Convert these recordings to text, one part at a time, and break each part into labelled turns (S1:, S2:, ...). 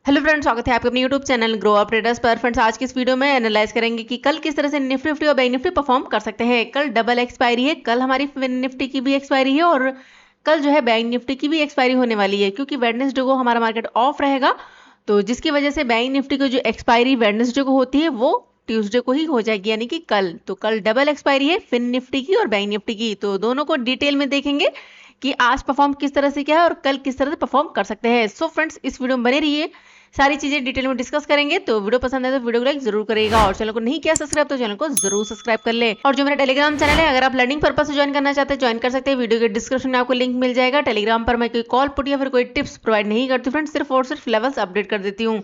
S1: Hello friends, स्वागत है आपके अपने YouTube channel grow up traders पर। फ्रेंड्स, आज की इस वीडियो में एनालाइज करेंगे कि कल किस तरह से निफ्टी और बैंक निफ्टी परफॉर्म कर सकते हैं। कल डबल एक्सपायरी है, कल हमारी निफ्टी की भी एक्सपायरी है और कल जो है बैंक निफ्टी की भी एक्सपायरी होने वाली है, क्योंकि वेडनेसडे को हमारा मार्केट ऑफ रहेगा। तो जिसकी वजह से बैंक निफ्टी की जो एक्सपायरी वेडनेसडे को होती है वो ट्यूसडे को ही हो जाएगी, यानी कि कल। तो कल डबल एक्सपायरी है फिन निफ्टी की और बैंक निफ्टी की, तो दोनों को डिटेल में देखेंगे कि आज परफॉर्म किस तरह से किया है और कल किस तरह से परफॉर्म कर सकते हैं। सो फ्रेंड्स, इस वीडियो में बने रहिए, सारी चीजें डिटेल में डिस्कस करेंगे। तो वीडियो पसंद है तो वीडियो को लाइक जरूर करिएगा और चैनल को नहीं किया सब्सक्राइब तो चैनल को जरूर सब्सक्राइब कर ले। और जो मेरा टेलीग्राम चैनल है, अगर आप लर्निंग पर्पस से ज्वाइन करना चाहते हैं ज्वाइन कर सकते हैं। वीडियो के डिस्क्रिप्शन में आपको लिंक मिल जाएगा। टेलीग्राम पर मैं कोई कॉल पुट या फिर कोई टिप्स प्रोवाइड नहीं करती फ्रेंड्स, सिर्फ और सिर्फ लेवल्स अपडेट कर देती हूँ।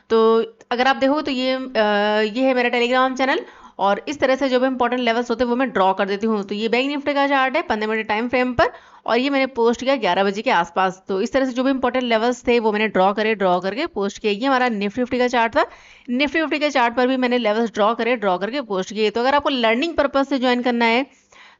S1: तो अगर आप देखो तो ये है मेरा टेलीग्राम चैनल और इस तरह से जो भी इंपॉर्टेंट लेवल्स होते हैं वो मैं ड्रॉ कर देती हूँ। तो ये बैंक निफ्टी का चार्ट है 15 मिनट टाइम फ्रेम पर और ये मैंने पोस्ट किया 11 बजे के आसपास। तो इस तरह से जो भी इंपॉर्टेंट लेवल्स थे वो मैंने ड्रॉ करके पोस्ट किया। ये हमारा निफ्टी का चार्ट था। निफ्टी के चार्ट पर भी मैंने लेवल्स ड्रॉ करके पोस्ट किए। तो अगर आपको लर्निंग पर्पज से ज्वाइन करना है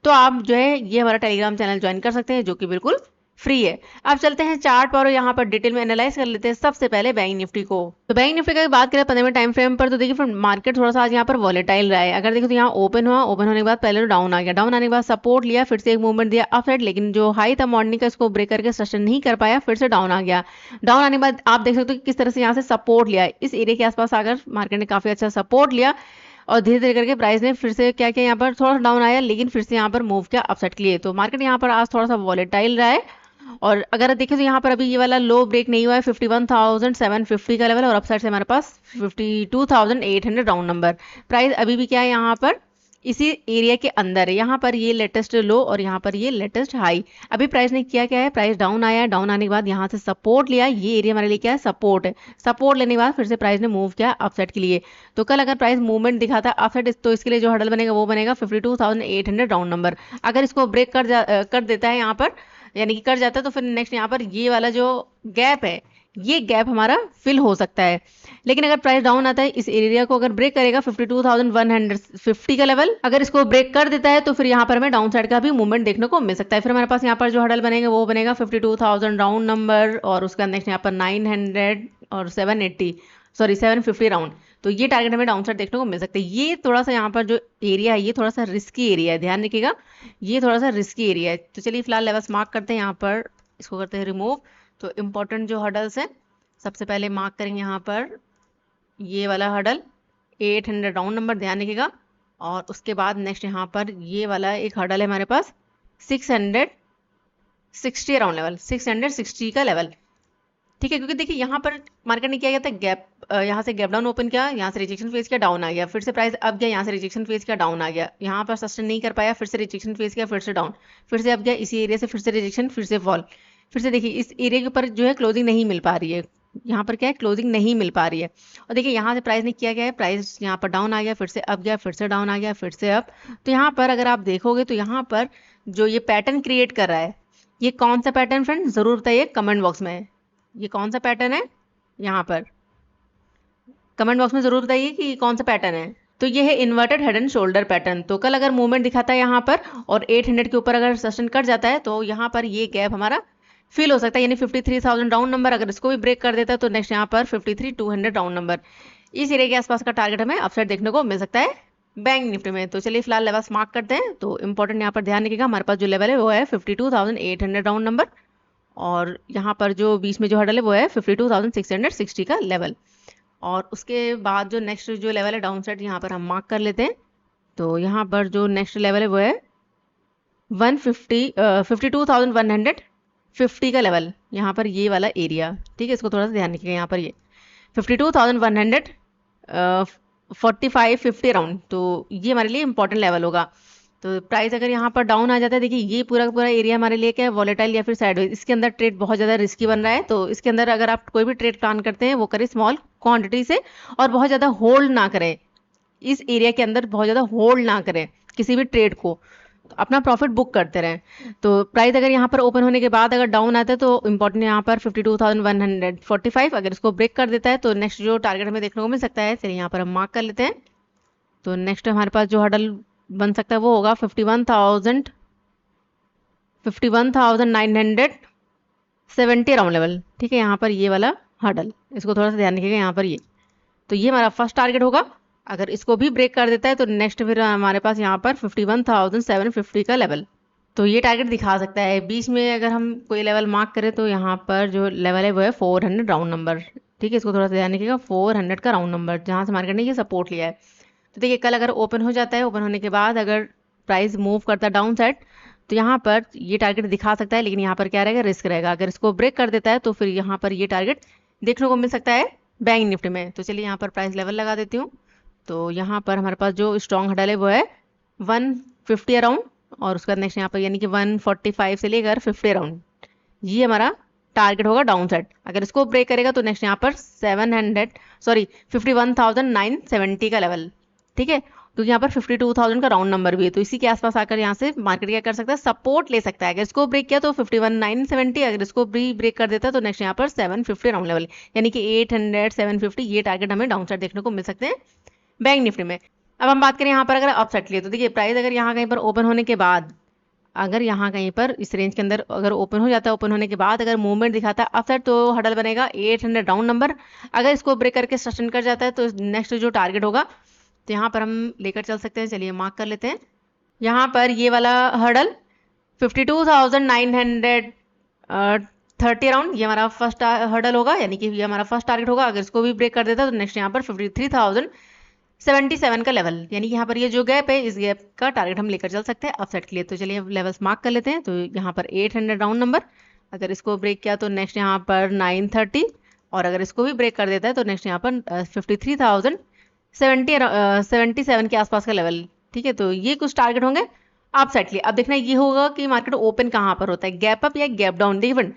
S1: तो आप जो है ये हमारा टेलीग्राम चैनल ज्वाइन कर सकते हैं, जो कि बिल्कुल फ्री है। अब चलते हैं चार्ट पर और यहाँ पर डिटेल में एनालाइज कर लेते हैं। सबसे पहले बैंक निफ्टी को, तो बैंक निफ्टी की बात करें 15 मिनट टाइम फ्रेम पर, तो देखिए फिर मार्केट थोड़ा सा आज यहाँ पर वॉलेटाइल रहा है। अगर देखो तो यहाँ ओपन हुआ, ओपन होने के बाद पहले तो डाउन आ गया, डाउन आने के बाद सपोर्ट लिया, फिर से एक मूवमेंट दिया अप साइड, लेकिन जो हाई था मॉर्निंग का इसको ब्रेक करके सस्टेन नहीं कर पाया, फिर से डाउन आ गया। डाउन आने के बाद आप देख सकते हो कि किस तरह से यहाँ से सपोर्ट लिया, इस एरिया के आसपास आकर मार्केट ने काफी अच्छा सपोर्ट लिया और धीरे धीरे करके प्राइस ने फिर से क्या किया, यहाँ पर थोड़ा डाउन आया लेकिन फिर से यहाँ पर मूव किया अपसाइड के लिए। तो मार्केट यहाँ पर आज थोड़ा सा वॉलेटाइल रहा है। और अगर देखें तो यहाँ पर अभी ये वाला लो ब्रेक नहीं हुआ है 51,750 का लेवल और अपसाइड से हमारे पास 52,800 राउंड नंबर। प्राइस अभी भी क्या है, यहाँ पर इसी एरिया के अंदर है। यहाँ पर ये लेटेस्ट लो और यहाँ पर ये लेटेस्ट हाई। अभी प्राइस ने किया क्या है, प्राइस डाउन आया है, डाउन आने के बाद यहाँ से सपोर्ट लिया, ये एरिया हमारे लिए क्या है, सपोर्ट है। सपोर्ट लेने के बाद फिर से प्राइस ने मूव किया अपसाइड के लिए। तो कल अगर प्राइस मूवमेंट दिखाता अपसाइड तो इसके लिए जो हडल बनेगा वो बनेगा 52,800 राउंड नंबर। अगर इसको ब्रेक कर देता है यहाँ पर, यानी कि कर जाता है, तो फिर नेक्स्ट यहाँ पर ये वाला जो गैप है, ये गैप हमारा फिल हो सकता है। लेकिन अगर प्राइस डाउन आता है, इस एरिया को अगर ब्रेक करेगा 52,150 का लेवल, अगर इसको ब्रेक कर देता है तो फिर यहाँ पर हमें डाउन साइड का भी मूवमेंट देखने को मिल सकता है। फिर हमारे पास यहाँ पर जो हडल बनेगा वो बनेगा 52,000 राउंड नंबर और उसका नेक्स्ट यहाँ पर 900 और 750 राउंड। तो ये टारगेट हमें डाउन साइड देखने को मिल सकता है। ये थोड़ा सा यहाँ पर जो एरिया है ये थोड़ा सा रिस्की एरिया है, ध्यान रखिएगा, ये थोड़ा सा रिस्की एरिया है। तो चलिए फिलहाल लेवल्स मार्क करते हैं, यहाँ पर इसको करते हैं रिमूव। तो इम्पोर्टेंट जो हडल्स है सबसे पहले मार्क करेंगे यहाँ पर ये वाला हडल 800 राउंड नंबर, ध्यान रखिएगा। और उसके बाद नेक्स्ट यहाँ पर ये वाला एक हडल है हमारे पास 660 राउंड लेवल, 660 का लेवल, ठीक है। क्योंकि देखिए यहाँ पर मार्केट ने क्या किया था, गैप यहाँ से गैप डाउन ओपन किया, यहाँ से रिजेक्शन फेस किया, डाउन आ गया, फिर से प्राइस अब गया, यहाँ से रिजेक्शन फेस किया, डाउन आ गया, यहाँ पर सस्टेन नहीं कर पाया, फिर से रिजेक्शन फेस किया, फिर से डाउन, फिर से अब गया इसी एरिया से, फिर से रिजेक्शन, फिर से फॉल। फिर से देखिए इस एरिया के ऊपर जो है क्लोजिंग नहीं मिल पा रही है, यहाँ पर क्या है, क्लोजिंग नहीं मिल पा रही है। और देखिए यहाँ से प्राइस ने किया गया है, प्राइस यहाँ पर डाउन आ गया, फिर से अप गया, फिर से डाउन आ गया, फिर से अप। तो यहाँ पर अगर आप देखोगे तो यहाँ पर जो ये पैटर्न क्रिएट कर रहा है, ये कौन सा पैटर्न फ्रेंड, जरूर बताइए कमेंट बॉक्स में, ये कौन सा पैटर्न है, यहाँ पर कमेंट बॉक्स में जरूर बताइए कि कौन सा पैटर्न है। तो ये है inverted head and shoulder pattern. तो कल अगर मूवमेंट दिखाता है यहाँ पर और 800 के ऊपर अगर सस्टेन कर जाता है तो यहाँ पर ये गैप हमारा फिल हो सकता है, यानी 53,000 राउंड नंबर। अगर इसको भी ब्रेक कर देता है तो नेक्स्ट यहाँ पर 53,200 राउंड नंबर, इस एरिया के आसपास का टारगेट हमें अपसाइड देखने को मिल सकता है बैंक निफ्टी में। तो चलिए फिलहाल लेवल्स मार्क करते हैं। तो इंपॉर्टेंट यहाँ पर ध्यान रखिएगा, हमारे पास जो लेवल है वो है 52,800 राउंड नंबर और यहाँ पर जो बीच में जो हडल है वो है 52,660 का लेवल। और उसके बाद जो नेक्स्ट जो लेवल है डाउन साइड, यहाँ पर हम मार्क कर लेते हैं। तो यहाँ पर जो नेक्स्ट लेवल है वो है 52,150 का लेवल, यहाँ पर ये वाला एरिया, ठीक है, इसको थोड़ा सा ध्यान रखिएगा। यहाँ पर ये 52,145 राउंड, तो ये हमारे लिए इंपॉर्टेंट लेवल होगा। तो प्राइस अगर यहाँ पर डाउन आ जाता है, देखिए ये पूरा का पूरा एरिया हमारे लिए क्या है, वॉलेटाइल या फिर साइडवेज, इसके अंदर ट्रेड बहुत ज़्यादा रिस्की बन रहा है। तो इसके अंदर अगर आप कोई भी ट्रेड प्लान करते हैं वो करें स्मॉल क्वांटिटी से और बहुत ज़्यादा होल्ड ना करें, इस एरिया के अंदर बहुत ज़्यादा होल्ड ना करें किसी भी ट्रेड को, तो अपना प्रॉफिट बुक करते रहें। तो प्राइस अगर यहाँ पर ओपन होने के बाद अगर डाउन आता है तो इंपॉर्टेंट यहाँ पर 52,145, अगर इसको ब्रेक कर देता है तो नेक्स्ट जो टारगेट हमें देखने को मिल सकता है, चलिए यहाँ पर हम मार्क कर लेते हैं। तो नेक्स्ट हमारे पास जो हडल बन सकता है वो होगा 51,970 राउंड लेवल, ठीक है, यहाँ पर ये वाला हर्डल, इसको थोड़ा सा ध्यान रखिएगा यहाँ पर ये। तो ये हमारा फर्स्ट टारगेट होगा। अगर इसको भी ब्रेक कर देता है तो नेक्स्ट फिर हमारे पास यहाँ पर 51,750 का लेवल, तो ये टारगेट दिखा सकता है। बीच में अगर हम कोई लेवल मार्क करें तो यहाँ पर जो लेवल है वो है 400 राउंड नंबर, ठीक है, इसको थोड़ा सा ध्यान रखिएगा, 400 का राउंड नंबर जहाँ से मार्केट ने ये सपोर्ट लिया है। तो देखिए कल अगर ओपन हो जाता है, ओपन होने के बाद अगर प्राइस मूव करता है डाउन साइड तो यहाँ पर ये टारगेट दिखा सकता है, लेकिन यहाँ पर क्या रहेगा, रिस्क रहेगा। अगर इसको ब्रेक कर देता है तो फिर यहाँ पर ये टारगेट देखने को मिल सकता है बैंक निफ्टी में। तो चलिए यहाँ पर प्राइस लेवल लगा देती हूँ। तो यहाँ पर हमारे पास जो स्ट्रॉन्ग हडल है वो है 150 अराउंड, और उसका नेक्स्ट यहाँ पर यानी कि 145 से लेकर 50 अराउंड, ये हमारा टारगेट होगा डाउन साइड। अगर इसको ब्रेक करेगा तो नेक्स्ट यहाँ पर 51,970 का लेवल, ठीक है, क्योंकि यहाँ पर 52,000 का राउंड नंबर भी है। तो इसी के आसपास आकर यहाँ से मार्केट क्या कर सकता है, सपोर्ट ले सकता है। अगर इसको ब्रेक किया तो 51,970, अगर इसको भी ब्रेक कर देता है तो नेक्स्ट यहाँ पर 750 राउंड लेवल, यानी कि 800 750 ये टारगेट हमें डाउन साइड देखने को मिल सकते हैं बैंक निफ्टी में। अब हम बात करें यहाँ पर अगर अप साइड के लिए, तो देखिए प्राइस अगर यहाँ कहीं पर ओपन होने के बाद, अगर यहाँ कहीं पर इस रेंज के अंदर अगर ओपन हो जाता है, ओपन होने के बाद अगर मूवमेंट दिखाता है अपसाइड तो हडल बनेगा 800 राउंड नंबर। अगर इसको ब्रेक करके सस्टेन कर जाता है तो नेक्स्ट जो टारगेट होगा तो यहाँ पर हम लेकर चल सकते हैं। चलिए मार्क कर लेते हैं। यहाँ पर ये वाला हडल 52,930 राउंड, ये हमारा फर्स्ट हडल होगा, यानी कि ये हमारा फर्स्ट टारगेट होगा। अगर इसको भी ब्रेक कर देता है तो नेक्स्ट यहाँ पर 53,077 का लेवल, यानी कि यहाँ पर ये जो गैप है इस गैप का टारगेट हम लेकर चल सकते हैं अपसाइड के लिए। तो चलिए लेवल्स मार्क कर लेते हैं। तो यहाँ पर 800 राउंड नंबर, अगर इसको ब्रेक किया तो नेक्स्ट यहाँ पर 930, और अगर इसको भी ब्रेक कर देता है तो नेक्स्ट यहाँ पर 53,077 के आसपास का लेवल, ठीक है। तो ये कुछ टारगेट होंगे आप साइड के लिए। अब देखना ये होगा कि मार्केट ओपन कहाँ पर होता है, गैप अप या गैप डाउन। देखिए फ्रेंड,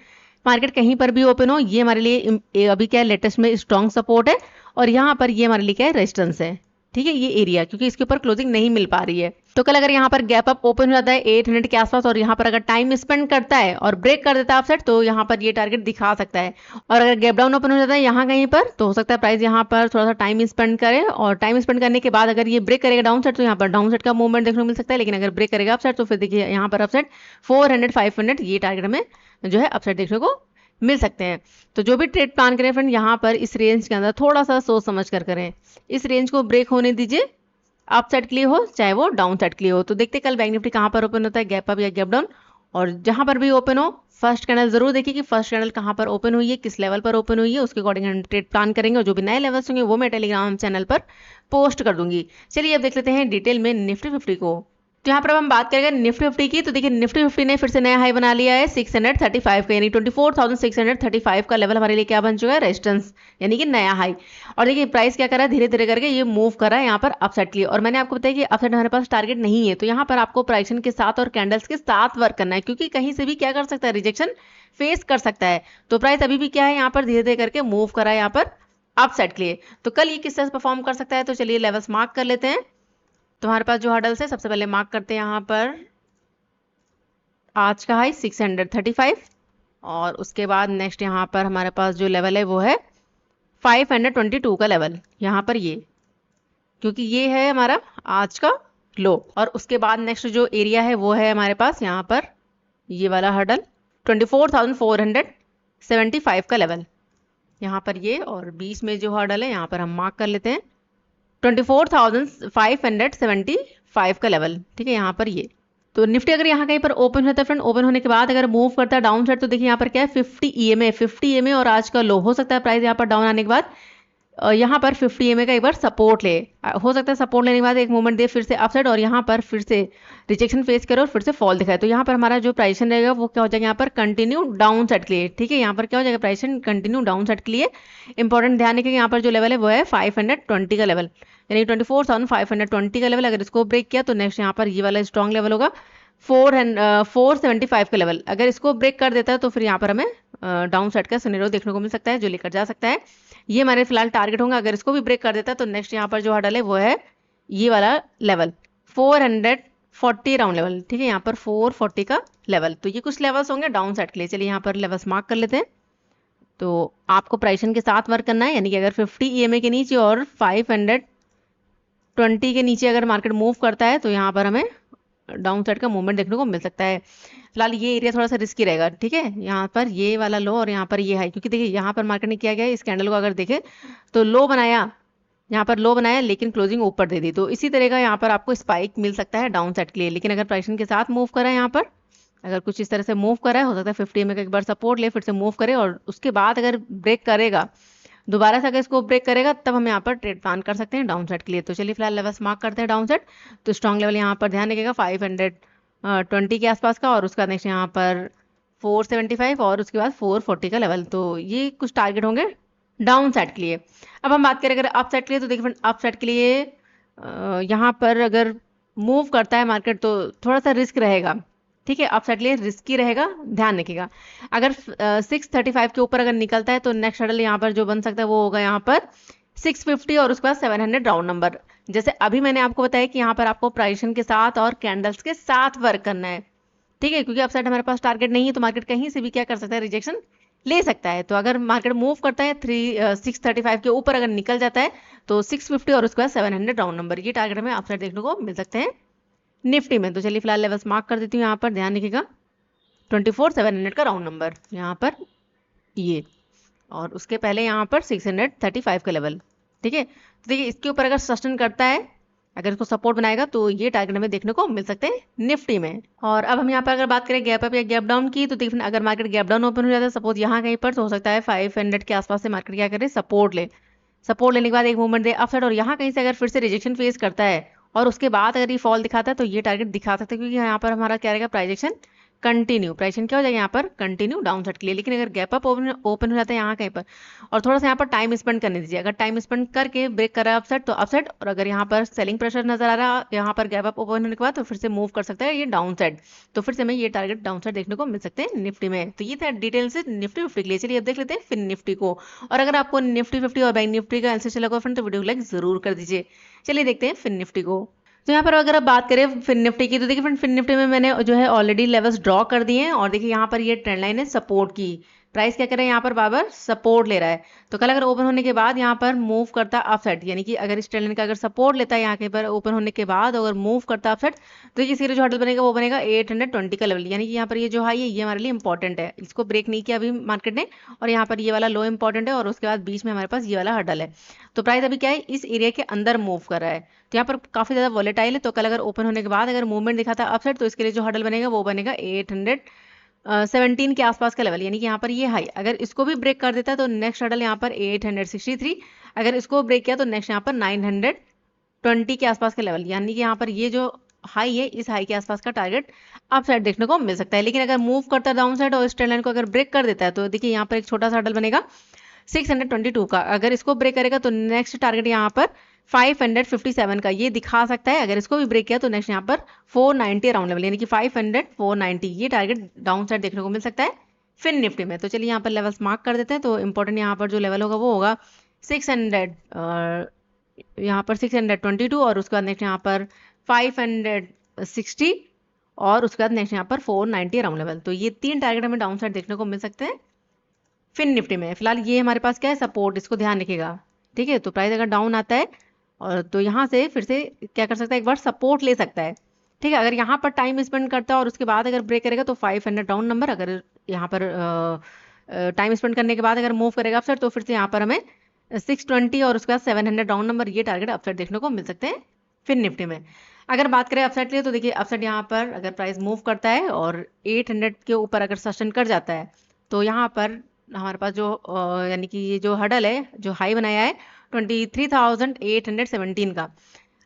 S1: मार्केट कहीं पर भी ओपन हो, ये हमारे लिए अभी क्या है, लेटेस्ट में स्ट्रॉन्ग सपोर्ट है, और यहाँ पर ये हमारे लिए क्या है, रेजिस्टेंस है, ठीक है, ये एरिया, क्योंकि इसके ऊपर क्लोजिंग नहीं मिल पा रही है। तो कल अगर यहाँ पर गैप अप ओपन हो जाता है 800 के आसपास, और यहाँ पर अगर टाइम स्पेंड करता है और ब्रेक कर देता है अपसाइड, तो यहाँ पर ये टारगेट दिखा सकता है। और अगर गैप डाउन ओपन हो जाता है यहाँ कहीं पर, तो हो सकता है प्राइस यहाँ पर थोड़ा सा टाइम स्पेंड करे, और टाइम स्पेंड करने के बाद अगर ये ब्रेक करेगा डाउन साइड तो यहाँ पर डाउन साइड का मूवमेंट देखने को मिल सकता है। लेकिन अगर ब्रेक करेगा अपसाइड तो फिर देखिए यहाँ पर अपसाइड 400 500 ये टारगेट हमें जो है अपसाइड देखने को मिल सकते हैं। तो जो भी ट्रेड प्लान करें फ्रेंड, यहाँ पर इस रेंज के अंदर थोड़ा सा सोच समझ कर करें। इस रेंज को ब्रेक होने दीजिए, अप साइड के लिए हो चाहे वो डाउन साइड के लिए हो। तो देखते कल बैंक निफ्टी कहाँ पर ओपन होता है, गैप अप या गैप डाउन। और जहां पर भी ओपन हो फर्स्ट कैंडल जरूर देखिए कि फर्स्ट कैंडल कहाँ पर ओपन हुई है, किस लेवल पर ओपन हुई है, उसके अकॉर्डिंग हम ट्रेड प्लान करेंगे। और जो भी नए लेवल्स होंगे वो मैं टेलीग्राम चैनल पर पोस्ट कर दूंगी। चलिए अब देख लेते हैं डिटेल में निफ्टी 50 को। तो यहाँ पर अब हम बात करेंगे निफ्टी 50 की। तो देखिए निफ्टी 50 ने फिर से नया हाई बना लिया है 635 का, यानी 24,635 का लेवल हमारे लिए क्या बन चुका है, रेजिस्टेंस, यानी कि नया हाई। और देखिए प्राइस क्या कर रहा है, धीरे धीरे करके ये मूव कर रहा है यहाँ पर अपसाइड के लिए। और मैंने आपको बताया कि अपसाइड हमारे पास टारगेट नहीं है, तो यहाँ पर आपको प्राइसन के साथ और कैंडल्स के साथ वर्क करना है, क्योंकि कहीं से भी क्या कर सकता है, रिजेक्शन फेस कर सकता है। तो प्राइस अभी भी क्या है, यहाँ पर धीरे धीरे करके मूव कर रहा है यहाँ पर अपसाइड के लिए। तो कल ये किस तरह से परफॉर्म कर सकता है, तो चलिए लेवल्स मार्क कर लेते हैं। तो हमारे पास जो हर्डल्स है सबसे पहले मार्क करते हैं यहाँ पर आज का हाई 635, और उसके बाद नेक्स्ट यहाँ पर हमारे पास जो लेवल है वो है 522 का लेवल, यहाँ पर ये, क्योंकि ये है हमारा आज का लो। और उसके बाद नेक्स्ट जो एरिया है वो है हमारे पास यहाँ पर ये वाला हर्डल 24,475 का लेवल, यहाँ पर ये। और बीच में जो हर्डल है यहाँ पर हम मार्क कर लेते हैं 24,575 का लेवल, ठीक है, यहाँ पर ये। तो निफ्टी अगर यहाँ कहीं पर ओपन होता है फ्रेंड, ओपन होने के बाद अगर मूव करता है डाउन साइड, तो देखिए यहाँ पर क्या है 50 EMA और आज का लो। हो सकता है प्राइस यहाँ पर डाउन आने के बाद यहाँ पर 50 EMA का एक बार सपोर्ट ले, हो सकता है सपोर्ट लेने के बाद एक मूवमेंट दे फिर से अपसाइड, और यहाँ पर फिर से रिजेक्शन फेस करे और फिर से फॉल दिखाए। तो यहाँ पर हमारा जो प्राइसन रहेगा वो क्या हो जाएगा, यहाँ पर कंटिन्यू डाउन साइड के लिए, ठीक है, यहाँ पर क्या हो जाएगा, प्राइसन कंटिन्यू डाउन साइड के लिए। इंपॉर्टेंट ध्यान रखिए यहाँ पर जो लेवल है वो है 520 का लेवल, यानी 24,520 का लेवल। अगर इसको ब्रेक किया तो नेक्स्ट यहाँ पर ये वाला स्ट्रॉन्ग लेवल होगा 475 का लेवल। अगर इसको ब्रेक कर देता है तो फिर यहाँ पर हमें डाउन साइड का सिनेरियो देखने को मिल सकता है, जो लेकर जा सकता है। ये हमारे फिलहाल टारगेट होंगे। अगर इसको भी ब्रेक कर देता है तो नेक्स्ट यहाँ पर जो हर्डल है वो है ये वाला लेवल 440 राउंड लेवल, ठीक है, यहाँ पर 440 का लेवल। तो ये कुछ लेवल्स होंगे डाउन साइड के लिए। चलिए यहाँ पर लेवल्स मार्क कर लेते हैं। तो आपको प्राइसन के साथ वर्क करना है, यानी कि अगर 50 EMA के नीचे और 520 के नीचे अगर मार्केट मूव करता है तो यहाँ पर हमें डाउन साइड का मूवमेंट देखने को मिल सकता है। फिलहाल ये एरिया थोड़ा सा रिस्की रहेगा, ठीक है। यहाँ पर ये वाला लो और यहाँ पर ये हाई, क्योंकि देखिए यहाँ पर मार्केट ने किया गया है, इस कैंडल को अगर देखें तो लो बनाया, यहाँ पर लो बनाया लेकिन क्लोजिंग ऊपर दे दी, तो इसी तरह का यहाँ पर आपको स्पाइक मिल सकता है डाउन साइड के लिए। लेकिन अगर प्राइसिंग के साथ मूव करा है, यहाँ पर अगर कुछ इस तरह से मूव करा है, हो सकता है 50 में एक बार सपोर्ट ले, फिर से मूव करे और उसके बाद अगर ब्रेक करेगा दोबारा से, अगर इसको ब्रेक करेगा तब हम यहाँ पर ट्रेड प्लान कर सकते हैं डाउन साइड के लिए। तो चलिए फिलहाल लेवल्स मार्क करते हैं डाउन साइड। तो स्ट्रॉन्ग लेवल यहाँ पर ध्यान रखिएगा 520 के आसपास का, और उसका नेक्स्ट यहाँ पर 475 और उसके बाद 440 का लेवल। तो ये कुछ टारगेट होंगे डाउन साइड के लिए। अब हम बात करें अगर अप साइड के लिए, तो देखिए अप साइड के लिए यहाँ पर अगर मूव करता है मार्केट तो थोड़ा सा रिस्क रहेगा, ठीक है। अप साइड के लिए रिस्की रहेगा, ध्यान रखिएगा। अगर 635 के ऊपर अगर निकलता है तो नेक्स्ट हडल यहाँ पर जो बन सकता है वो होगा यहाँ पर 650 और उसके बाद 700 राउंड नंबर। जैसे अभी मैंने आपको बताया कि यहाँ पर आपको प्राइसिंग के साथ और कैंडल्स के साथ वर्क करना है, ठीक है, क्योंकि अप साइड हमारे पास टारगेट नहीं है तो मार्केट कहीं से भी क्या कर सकता है, रिजेक्शन ले सकता है। तो अगर मार्केट मूव करता है 635 के ऊपर अगर निकल जाता है तो 650 और उसके बाद 700 राउंड नंबर, ये टारगेट हमें अप साइड देखने को मिल सकते हैं निफ्टी में। तो चलिए फिलहाल लेवल्स मार्क कर देती हूँ, यहाँ पर ध्यान रखिएगा 24,700 का राउंड नंबर यहाँ पर ये, और उसके पहले यहाँ पर 635 का लेवल, ठीक है। तो देखिए इसके ऊपर अगर सस्टेन करता है, अगर इसको सपोर्ट बनाएगा तो ये टारगेट हमें देखने को मिल सकते हैं निफ्टी में। और अब हम यहाँ पर अगर बात करें गैप अप या गैप डाउन की, तो देखिए अगर मार्केट गैप डाउन ओपन हो जाता है सपोज यहाँ कहीं पर, तो हो सकता है 500 के आसपास से मार्केट क्या करे, सपोर्ट ले, सपोर्ट लेने के बाद एक मूवमेंट दे अपसाइड, और यहाँ कहीं से अगर फिर से रिजेक्शन फेस करता है और उसके बाद अगर ये फॉल दिखाता है तो ये टारगेट दिखा सकता है, क्योंकि यहाँ पर हमारा क्या रहेगा, प्राइजेक्शन कंटिन्यू, प्राइजेक्शन क्या हो जाएगा यहाँ पर कंटिन्यू डाउन साइड के लिए। लेकिन अगर गैप अप ओपन हो जाता है यहाँ कहीं पर, और थोड़ा सा यहाँ पर टाइम स्पेंड करने दीजिए, अगर टाइम स्पेंड करके ब्रेक कर रहा है अपसाइड तो अपसाइड, और अगर यहाँ पर सेलिंग प्रेशर नजर आ रहा है यहाँ पर गैप अप ओपन होने के बाद तो फिर से मूव कर सकता है ये डाउन साइड, तो फिर से हमें ये टारगेट डाउन साइड देखने को मिल सकते हैं निफ्टी में। तो ये था डिटेल से निफ्टी फिफ्टी के लिए। चलिए अब देख लेते हैं फिर निफ्टी को। और अगर आपको निफ्टी 50 और बैंक निफ्टी का एनालिसिस लगा फ्रेंड तो वीडियो को लाइक जरूर कर दीजिए। चलिए देखते हैं फिर निफ्टी को। तो यहाँ पर अगर आप बात करें फिन निफ्टी की, तो देखिए फ्रेंड फिन निफ्टी में मैंने जो है ऑलरेडी लेवल्स ड्रॉ कर दिए हैं, और देखिए यहाँ पर ये ट्रेंड लाइन है सपोर्ट की, प्राइस क्या कर रहा है यहाँ पर बार सपोर्ट ले रहा है। तो कल अगर ओपन होने के बाद यहाँ पर मूव करता अप साइड, यानी कि अगर इस ट्रेंड लाइन का अगर सपोर्ट लेता है यहाँ के पर ओपन होने के बाद अगर मूव करता अप साइड, तो ये सीरीज जो हडल बनेगा वो बनेगा 820 का लेवल, यानी कि यहाँ पर ये जो हाई है ये हमारे लिए इंपॉर्टेंट है, इसको ब्रेक नहीं किया अभी मार्केट ने, और यहाँ पर ये वाला लो इंपॉर्टेंट है, और उसके बाद बीच में हमारे पास ये वाला हडल है। तो प्राइस अभी क्या है, इस एरिया के अंदर मूव कर रहा है, तो यहाँ पर काफी ज्यादा वॉलेटाइल है। तो कल अगर ओपन होने के बाद अगर मूवमेंट दिखाता है अपसाइड तो इसके लिए जो हडल बनेगा वो बनेगा 817 के आसपास का लेवल, यानी कि यहाँ पर ये हाई अगर इसको भी ब्रेक कर देता है तो नेक्स्ट हडल यहाँ पर 863, अगर इसको ब्रेक किया तो नेक्स्ट यहाँ पर 920 के आसपास का लेवल, यानी कि यहाँ पर ये जो हाई है इस हाई के आसपास का टारगेट अप साइड देखने को मिल सकता है। लेकिन अगर मूव करता है डाउन साइड और इस ट्रेंड लाइन को अगर ब्रेक कर देता है तो देखिए यहाँ पर एक छोटा सा हडल बनेगा 622 का, अगर इसको ब्रेक करेगा तो नेक्स्ट टारगेट यहाँ पर 557 का ये दिखा सकता है, अगर इसको भी ब्रेक किया तो नेक्स्ट यहाँ पर 490 राउंड लेवल, यानी कि 500 490 ये टारगेट डाउन साइड देखने को मिल सकता है फिन निफ्टी में। तो चलिए यहाँ पर लेवल्स मार्क कर देते हैं। तो इंपॉर्टेंट यहाँ पर जो लेवल होगा वो होगा 600, यहाँ पर 622, और उसके बाद नेक्स्ट यहाँ पर 560, और उसके बाद नेक्स्ट यहाँ पर 490 राउंड लेवल। तो ये तीन टारगेट हमें डाउन साइड देखने को मिल सकते हैं फिन निफ्टी में। फिलहाल ये हमारे पास क्या है, सपोर्ट, इसको ध्यान रखिएगा, ठीक है। तो प्राइस अगर डाउन आता है और तो यहाँ से फिर से क्या कर सकता है, एक बार सपोर्ट ले सकता है, ठीक है। अगर यहाँ पर टाइम स्पेंड करता है और उसके बाद अगर ब्रेक करेगा तो 500 राउंड नंबर, अगर यहाँ पर टाइम स्पेंड करने के बाद अगर मूव करेगा अपसाइड तो फिर से यहाँ पर हमें 620 और उसके बाद 700 राउंड नंबर ये टारगेट अपसाइड देखने को मिल सकते हैं फिन निफ्टी में। अगर बात करें अपसाइड के लिए, तो देखिए अपसाइड यहाँ पर अगर प्राइस मूव करता है और 800 के ऊपर अगर सस्टेन कर जाता है तो यहाँ पर हमारे पास जो यानी कि ये जो हडल है जो हाई बनाया है 23,817 का,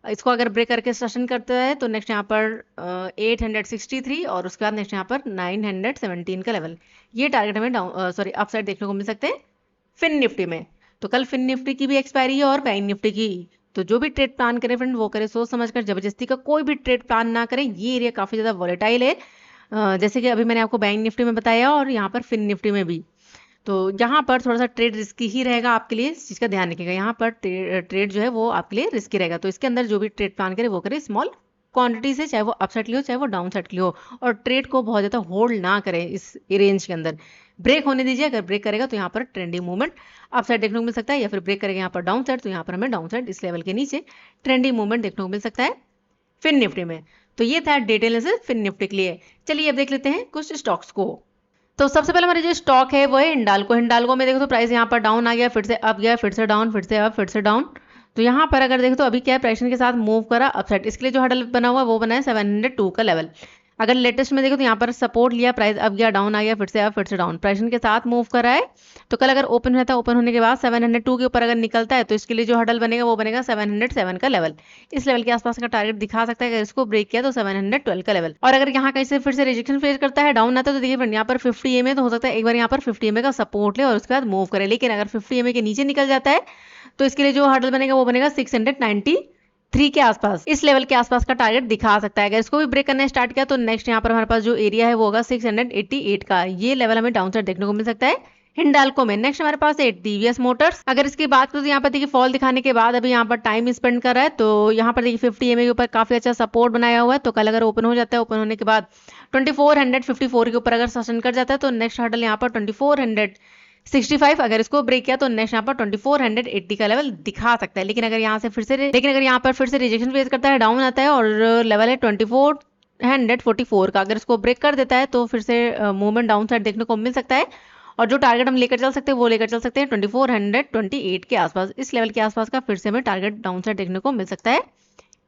S1: इसको अगर ब्रेक करके सस्टेन करता है तो नेक्स्ट यहाँ पर 863, और उसके बाद नेक्स्ट यहाँ पर 917 का लेवल, ये टारगेट हमें डाउन अपसाइड देखने को मिल सकते हैं फिन निफ्टी में। तो कल फिन निफ्टी की भी एक्सपायरी है और बैंक निफ्टी की, तो जो भी ट्रेड प्लान करे फ्रेंड वो करे सोच समझकर, जबरदस्ती का कोई भी ट्रेड प्लान ना करें। ये एरिया काफी ज्यादा वॉलेटाइल है, जैसे कि अभी मैंने आपको बैंक निफ्टी में बताया और यहाँ पर फिन निफ्टी में भी। तो यहाँ पर थोड़ा सा ट्रेड रिस्की ही रहेगा आपके लिए, इस चीज़ का ध्यान रखिएगा। यहाँ पर ट्रेड जो है वो आपके लिए रिस्की रहेगा, तो इसके अंदर जो भी ट्रेड प्लान करे वो करे स्मॉल क्वांटिटी से, चाहे वो अपसाइड लियो चाहे वो डाउन साइड लियो, और ट्रेड को बहुत ज़्यादा होल्ड ना करें इस रेंज के अंदर, ब्रेक होने दीजिए। अगर ब्रेक करेगा तो यहाँ पर ट्रेंडिंग मूवमेंट अपसाइड देखने को मिल सकता है, या फिर ब्रेक करेगा यहाँ पर डाउन साइड तो यहाँ पर हमें डाउन साइड इस लेवल के नीचे ट्रेंडिंग मूवमेंट देखने को मिल सकता है फिन निफ्टी में। तो ये था डिटेल से फिन निफ्टी के लिए। चलिए अब देख लेते हैं कुछ स्टॉक्स को। तो सबसे पहले हमारे जो स्टॉक है वो है हिंडाल्को। हिंडाल्को में देखो तो प्राइस यहाँ पर डाउन आ गया, फिर से अप गया, फिर से डाउन, फिर से अप, फिर से डाउन। तो यहाँ पर अगर देखो तो अभी क्या है, प्राइस के साथ मूव करा अपसाइड। इसके लिए जो हडल बना हुआ है वो बना है 702 का लेवल। अगर लेटेस्ट में देखो तो यहाँ पर सपोर्ट लिया, प्राइस अप गया, डाउन आ गया, फिर से अप, फिर से डाउन, प्राइस के साथ मूव करा है। तो कल अगर ओपन रहता है, ओपन होने के बाद 702 के ऊपर अगर निकलता है तो इसके लिए जो हडल बनेगा वो बनेगा 707 का लेवल। इस लेवल के आसपास का टारगेट दिखा सकता है। अगर इसको ब्रेक किया तो 712 का लेवल। और अगर यहाँ कहीं से फिर से रिजेक्शन फेस करता है, डाउन आता है, तो देखिए फ्रेंड यहाँ पर 50 EMA तो हो सकता है एक बार यहाँ पर 50 EMA का सपोर्ट ले और उसके बाद मूव करे। लेकिन अगर 50 EMA के नीचे निकल जाता है तो इसके लिए जो हडल बनेगा वो बनेगा 693 के आसपास। इस लेवल के आसपास का टारगेट दिखा सकता है। अगर इसको भी ब्रेक करना स्टार्ट किया तो नेक्स्ट यहाँ पर हमारे पास जो एरिया है वो होगा 688 का। ये लेवल हमें डाउन साइड देखने को मिल सकता है हिंडाल्को में। नेक्स्ट हमारे पास है टीवीएस मोटर्स। अगर इसकी बात करें तो यहाँ पर देखिए फॉल दिखाने के बाद अभी यहाँ पर टाइम स्पेंड कर रहा है। तो यहाँ पर देखिए 50 EMA के ऊपर काफी अच्छा सपोर्ट बनाया हुआ है। तो कल अगर ओपन हो जाता है, ओपन होने के बाद 2454 के ऊपर अगर सस्टेन कर जाता है तो नेक्स्ट हडल यहाँ पर 2465। अगर इसको ब्रेक किया तो नेक्स्ट यहाँ पर 2480 का लेवल दिखा सकता है। लेकिन अगर यहाँ पर फिर से रिजेक्शन फेस करता है, डाउन आता है और लेवल है 2444 का, अगर इसको ब्रेक कर देता है तो फिर से मूवमेंट डाउन साइड देखने को मिल सकता है। और जो टारगेट हम लेकर चल सकते हैं वो लेकर चल सकते हैं 2428 के आसपास। इस लेवल के आसपास का फिर से हमें टारगेट डाउन साइड देखने को मिल सकता है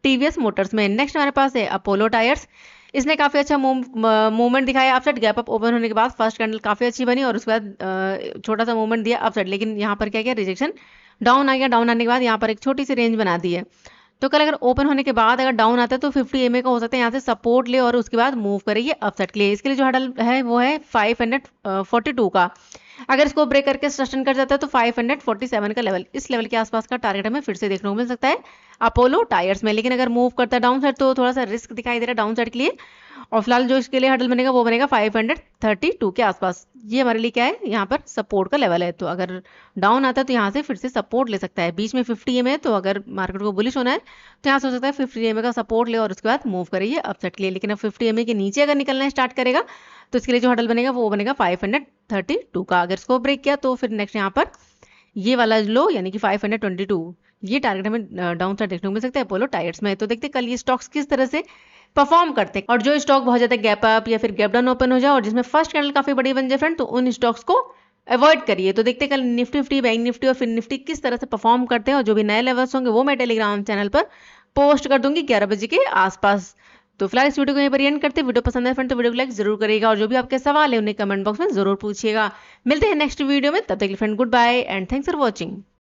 S1: टीवीएस मोटर्स में। नेक्स्ट हमारे पास है अपोलो टायर्स। इसने काफी अच्छा मूवमेंट दिखाया अपसाइड। गैप अप ओपन होने के बाद फर्स्ट कैंडल काफी अच्छी बनी और उसके बाद छोटा सा मूवमेंट दिया अपसाइड। लेकिन यहाँ पर क्या किया, रिजेक्शन, डाउन आ गया। डाउन आने के बाद यहाँ पर एक छोटी सी रेंज बना दी है। तो कल अगर ओपन होने के बाद अगर डाउन आता है तो 50 EMA का हो सकता है यहाँ से सपोर्ट ले और उसके बाद मूव करे ये अपसाइड के लिए। इसके लिए जो हडल है वो है 542 का। अगर इसको ब्रेक करके सस्टेन कर जाता है तो 547 का लेवल, इस लेवल के आसपास का टारगेट हमें फिर से देखने को मिल सकता है अपोलो टायर्स में। लेकिन अगर मूव करता है डाउन साइड तो थोड़ा सा रिस्क दिखाई दे रहा है डाउन साइड के लिए। और फिलहाल जो इसके लिए हडल बनेगा वो बनेगा 532 के आसपास। ये हमारे लिए क्या है, यहाँ पर सपोर्ट का लेवल है। तो अगर डाउन आता है तो यहाँ से फिर से सपोर्ट ले सकता है। बीच में 50 EMA है तो अगर मार्केट को बुलिश होना है तो यहाँ से हो सकता है 50 EMA का सपोर्ट ले और उसके बाद मूव करिए अपसाइड के लिए। लेकिन अब 50 EMA के नीचे अगर निकलना स्टार्ट करेगा तो इसके लिए जो हडल बनेगा वो बनेगा 532 का। अगर इसको ब्रेक किया तो फिर नेक्स्ट यहाँ पर ये वाला लो यानी कि 522, ये टारगेट हमें डाउन साइड देखने को मिल सकता है अपोलो टायर्स में। तो देखते हैं कल ये स्टॉक्स किस तरह से परफॉर्म करते हैं। और जो स्टॉक बहुत ज्यादा गैप अप या फिर गैप डाउन ओपन हो जाए और जिसमें फर्स्ट कैंडल काफी बड़ी बन जाए फ्रेंड, तो उन स्टॉक्स को अवॉइड करिए। तो देखते हैं कल निफ्टी, बैंक निफ्टी और फिर निफ्टी किस तरह से परफॉर्म करते हैं। और जो भी नए लेवल्स होंगे वो मैं टेलीग्राम चैनल पर पोस्ट कर दूंगी 11 बजे के आसपास। तो फिलहाल इस वीडियो को यहीं पर एंड करते हैं। वीडियो पसंद है फ्रेंड तो वीडियो को लाइक जरूर करिएगा और जो भी आपके सवाल है उन्हें कमेंट बॉक्स में जरूर पूछिएगा। मिलते हैं नेक्स्ट वीडियो में, तब तक के लिए friend good bye and thanks for watching.